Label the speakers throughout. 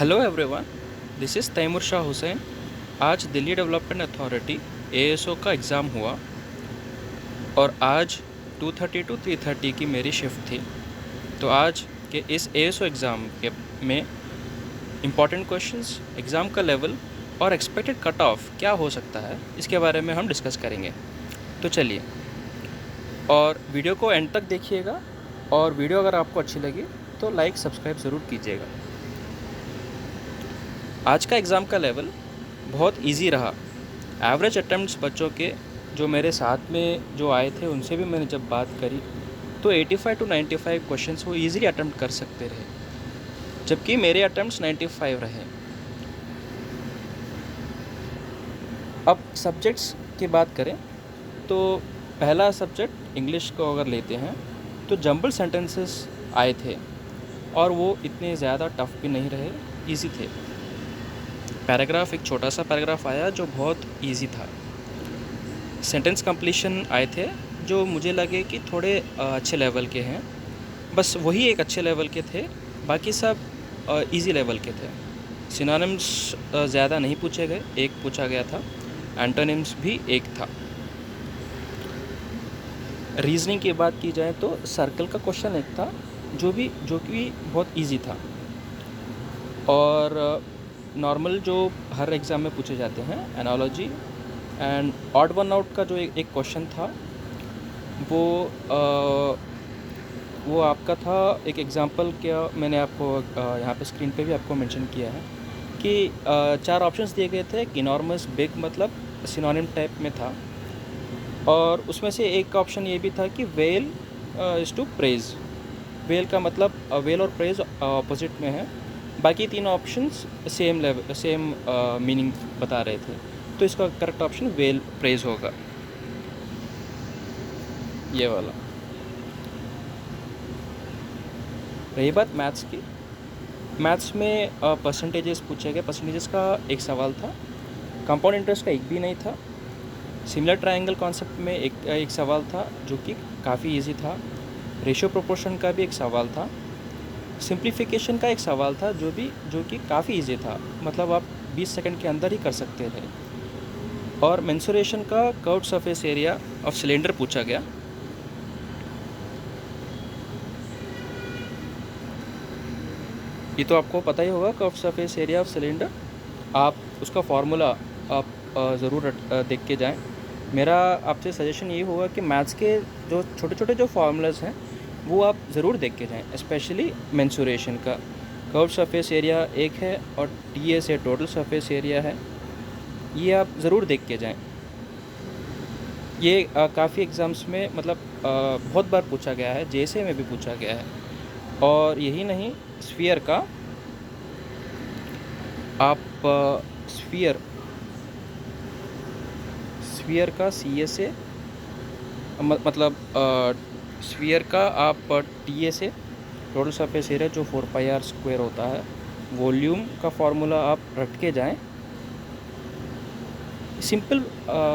Speaker 1: Hello everyone, this is Taimur Shah Hussain. आज Delhi development authority ASO का exam हुआ और आज 2:30 टू 3:30 की मेरी शिफ्ट थी। तो आज के इस एएसओ एग्ज़ाम के में इम्पॉर्टेंट क्वेश्चंस, एग्ज़ाम का लेवल और एक्सपेक्टेड कट ऑफ क्या हो सकता है, इसके बारे में हम डिस्कस करेंगे। तो चलिए, और वीडियो को एंड तक देखिएगा, और वीडियो अगर आपको अच्छी लगी तो लाइक सब्सक्राइब ज़रूर कीजिएगा। आज का एग्ज़ाम का लेवल बहुत इजी रहा। एवरेज अटेम्प्ट्स बच्चों के जो मेरे साथ में जो आए थे उनसे भी मैंने जब बात करी तो 85 टू 95 क्वेश्चंस वो इजीली अटेम्प्ट कर सकते रहे, जबकि मेरे अटेम्प्ट्स 95 रहे। अब सब्जेक्ट्स की बात करें तो पहला सब्जेक्ट इंग्लिश को अगर लेते हैं तो जंबल सेंटेंसेस आए थे और वो इतने ज़्यादा टफ भी नहीं रहे, इजी थे। पैराग्राफ, एक छोटा सा पैराग्राफ आया जो बहुत इजी था। सेंटेंस कंप्लीशन आए थे जो मुझे लगे कि थोड़े अच्छे लेवल के हैं, बस वही एक अच्छे लेवल के थे, बाकी सब इजी लेवल के थे। सिनोनिम्स ज़्यादा नहीं पूछे गए, एक पूछा गया था। एंटोनिम्स भी एक था। रीजनिंग की बात की जाए तो सर्कल का क्वेश्चन एक था जो कि बहुत इजी था, और नॉर्मल जो हर एग्ज़ाम में पूछे जाते हैं, analogy and odd one out का जो एक क्वेश्चन था वो आपका था। एक एग्ज़ाम्पल क्या मैंने आपको यहाँ पे स्क्रीन पे भी आपको मेंशन किया है कि 4 ऑप्शंस दिए गए थे। इनॉर्मस, बिग मतलब सिनोनिम टाइप में था, और उसमें से एक ऑप्शन ये भी था कि well is to praise. Well का मतलब वेल और प्रेज़ ऑपोजिट में है। बाकी 3 ऑप्शंस सेम मीनिंग बता रहे थे, तो इसका करेक्ट ऑप्शन वेल प्रेज़ होगा, ये वाला। रही बात मैथ्स की, मैथ्स में परसेंटेजेस पूछे गए। परसेंटेजेस का एक सवाल था। कंपाउंड इंटरेस्ट का एक भी नहीं था। सिमिलर ट्रायंगल कॉन्सेप्ट में एक सवाल था जो कि काफ़ी इजी था। रेशियो प्रोपोर्शन का भी एक सवाल था। सिंप्लीफिकेशन का एक सवाल था जो कि काफ़ी इजी था, मतलब आप 20 सेकंड के अंदर ही कर सकते थे। और मेंसुरेशन का curved surface area of cylinder पूछा गया। ये तो आपको पता ही होगा, curved surface area of cylinder. आप उसका फार्मूला आप ज़रूर देख के जाएं। मेरा आपसे सजेशन ये होगा कि मैथ्स के जो छोटे छोटे जो फार्मूलाज हैं वो आप ज़रूर देख के जाएं, स्पेशली मेंसुरेशन का। कर्व्ड सरफेस एरिया एक है और टीएस है, टोटल सरफेस एरिया है, ये आप ज़रूर देख के जाएं। ये काफ़ी एग्ज़ाम्स में मतलब बहुत बार पूछा गया है, जेएसए में भी पूछा गया है। और यही नहीं, स्फीयर का आप स्फीयर का सीएसए मतलब स्फीयर का आप टीएसए, टोटल सरफेस एरिया, जो 4πr² होता है। वॉल्यूम का फार्मूला आप रट के जाएं। सिंपल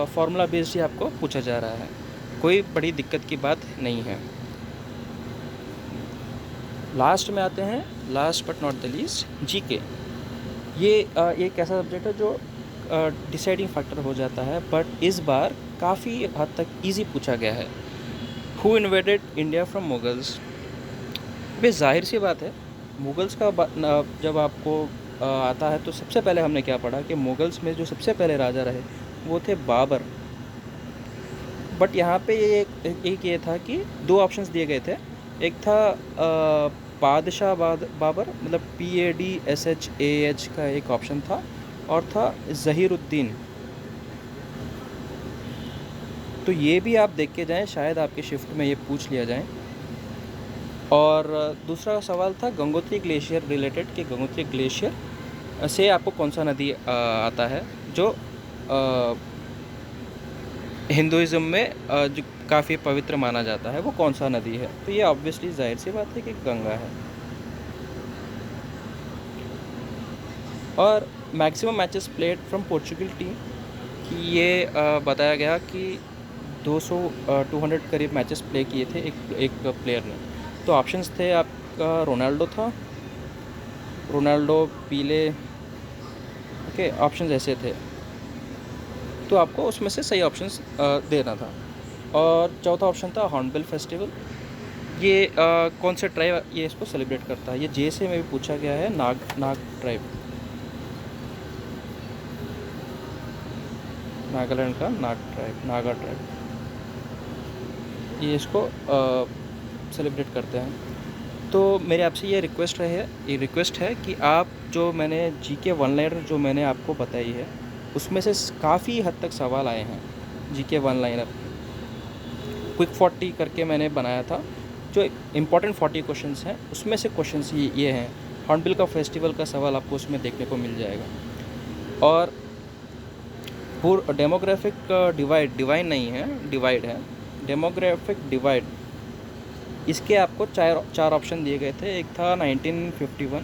Speaker 1: फार्मूला बेस्ड ही आपको पूछा जा रहा है, कोई बड़ी दिक्कत की बात नहीं है। लास्ट में आते हैं, last but not the least, GK. ये एक ऐसा सब्जेक्ट है जो डिसाइडिंग फैक्टर हो जाता है, बट इस बार काफ़ी हद तक इजी पूछा गया है। Who invaded India from Mughals. बे जाहिर सी बात है, मुगल्स का जब आपको आता है तो सबसे पहले हमने क्या पढ़ा कि मुगल्स में जो सबसे पहले राजा रहे वो थे बाबर। बट यहाँ पे एक ये था कि 2 ऑप्शंस दिए गए थे। एक था बादशाह बाबर, मतलब PADSHAH का एक ऑप्शन था, और था ज़हीरुद्दीन। तो ये भी आप देख के जाएं, शायद आपके शिफ्ट में ये पूछ लिया जाए। और दूसरा सवाल था गंगोत्री ग्लेशियर रिलेटेड, कि गंगोत्री ग्लेशियर से आपको कौन सा नदी आता है जो हिंदुज़म में जो काफ़ी पवित्र माना जाता है, वो कौन सा नदी है। तो ये ऑब्वियसली जाहिर सी बात है कि गंगा है। और maximum matches played from Portugal team, कि ये बताया गया कि 200 करीब मैचेस प्ले किए थे एक प्लेयर ने। तो ऑप्शंस थे, आपका रोनाल्डो था, रोनाल्डो, पीले, ओके, ऑप्शन ऐसे थे। तो आपको उसमें से सही ऑप्शंस देना था। और चौथा ऑप्शन था हॉर्नबिल फेस्टिवल। ये कौन से ट्राइब ये इसको सेलिब्रेट करता है? ये जेएसए में भी पूछा गया है, नाग ट्राइब, नागालैंड का नागा ट्राइब, ये इसको सेलिब्रेट करते हैं। तो मेरे आपसे ये रिक्वेस्ट है कि आप जो मैंने जीके वन लाइनर जो मैंने आपको बताई है, उसमें से काफ़ी हद तक सवाल आए हैं। जीके वन लाइनर क्विक 40 करके मैंने बनाया था, जो इम्पोर्टेंट 40 क्वेश्चंस हैं उसमें से क्वेश्चंस ये हैं। हॉर्नबिल का फेस्टिवल का सवाल आपको उसमें देखने को मिल जाएगा। और पूरा डेमोग्राफिक डिवाइड नहीं है, डिवाइड है, डेमोग्राफिक डिवाइड। इसके आपको चार ऑप्शन दिए गए थे। एक था 1951,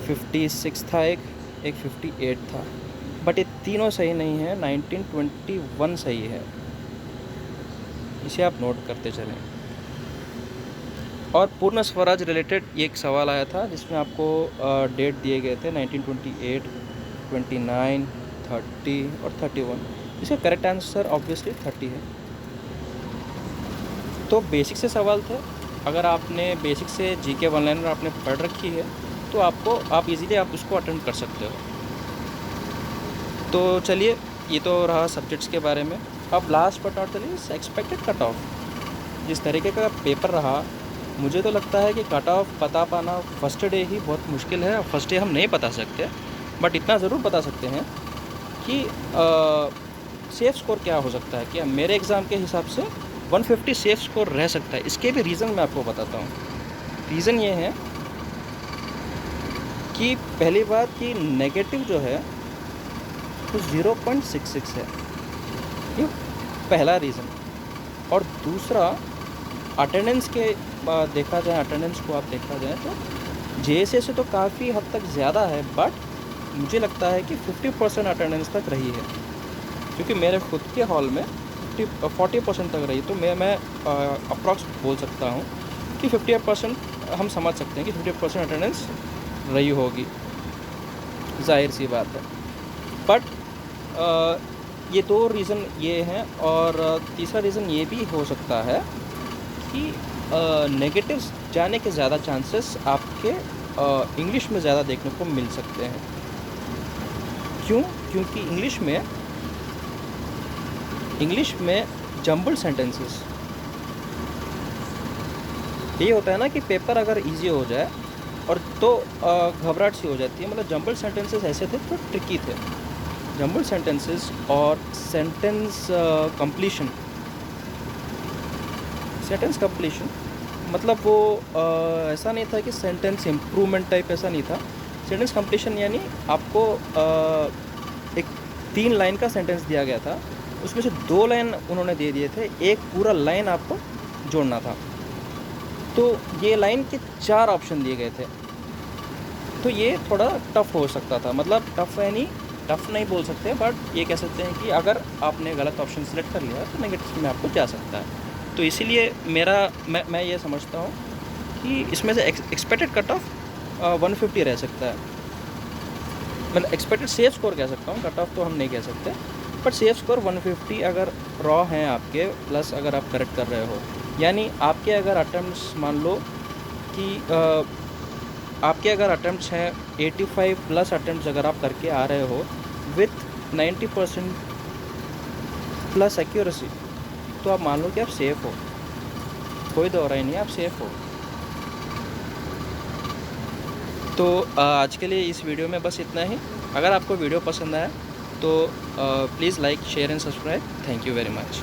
Speaker 1: 56 था, एक 58 था, बट ये तीनों सही नहीं है, 1921 सही है। इसे आप नोट करते चलें। और पूर्ण स्वराज रिलेटेड ये एक सवाल आया था, जिसमें आपको डेट दिए गए थे 1928, 29, 30 और 31। इसका करेक्ट आंसर ऑब्वियसली 30 है। तो बेसिक से सवाल थे। अगर आपने बेसिक से जीके वन लाइनर आपने पढ़ रखी है तो आप इजीली आप उसको अटेंड कर सकते हो। तो चलिए, ये तो रहा सब्जेक्ट्स के बारे में। अब last but not the least, expected cut off. जिस तरीके का पेपर रहा, मुझे तो लगता है कि कट ऑफ पता पाना फर्स्ट डे ही बहुत मुश्किल है। फर्स्ट डे हम नहीं बता सकते, बट इतना ज़रूर बता सकते हैं कि सेफ़ स्कोर क्या हो सकता है। कि मेरे एग्ज़ाम के हिसाब से 150 सेफ़ स्कोर रह सकता है। इसके भी रीज़न मैं आपको बताता हूँ। रीज़न ये है कि पहली बात कि नेगेटिव जो है तो 0.66 है, ये पहला रीज़न। और दूसरा, अटेंडेंस के देखा जाए, अटेंडेंस को आप देखा जाए तो जेएसए से तो काफ़ी हद तक ज़्यादा है, बट मुझे लगता है कि 50% अटेंडेंस तक रही है। क्योंकि मेरे खुद के हॉल में 40% तक रही। तो मैं अप्रॉक्स बोल सकता हूँ कि 50% हम समझ सकते हैं कि 50% अटेंडेंस रही होगी, जाहिर सी बात है। बट ये दो रीज़न ये हैं। और तीसरा रीज़न ये भी हो सकता है कि नेगेटिव्स जाने के ज़्यादा चांसेस आपके इंग्लिश में ज़्यादा देखने को मिल सकते हैं। क्यों? क्योंकि इंग्लिश में जम्बल सेंटेंसेस, ये होता है ना कि पेपर अगर इजी हो जाए और तो घबराहट सी हो जाती है। मतलब जम्बल सेंटेंसेस ऐसे थे जो ट्रिकी थे। जम्बल सेंटेंसेस और सेंटेंस कंप्लीशन मतलब वो ऐसा नहीं था कि सेंटेंस इम्प्रूवमेंट टाइप, ऐसा नहीं था। सेंटेंस कंप्लीशन यानी आपको एक 3 लाइन का सेंटेंस दिया गया था, उसमें से 2 लाइन उन्होंने दे दिए थे, एक पूरा लाइन आपको जोड़ना था। तो ये लाइन के 4 ऑप्शन दिए गए थे। तो ये थोड़ा टफ़ हो सकता था। मतलब टफ़ नहीं बोल सकते, बट ये कह सकते हैं कि अगर आपने गलत ऑप्शन सेलेक्ट कर लिया तो नेगेटिव में आपको जा सकता है। तो इसीलिए मैं ये समझता हूँ कि इसमें से एक्सपेक्टेड कट ऑफ 150 रह सकता है। मतलब एक्सपेक्टेड सेफ स्कोर कह सकता हूँ, कट ऑफ तो हम नहीं कह सकते, बट सेफ स्कोर 150 अगर रॉ हैं आपके, प्लस अगर आप करेक्ट कर रहे हो। यानी आपके अगर अटेम्प्ट्स, मान लो कि आपके अगर अटेम्प्ट्स हैं 85 प्लस अटेम्प्ट्स अगर आप करके आ रहे हो विथ 90% प्लस एक्यूरेसी, तो आप मान लो कि आप सेफ़ हो। कोई दो राय नहीं, आप सेफ़ हो। तो आज के लिए इस वीडियो में बस इतना ही। अगर आपको वीडियो पसंद आया तो please like, share and subscribe. Thank you very much.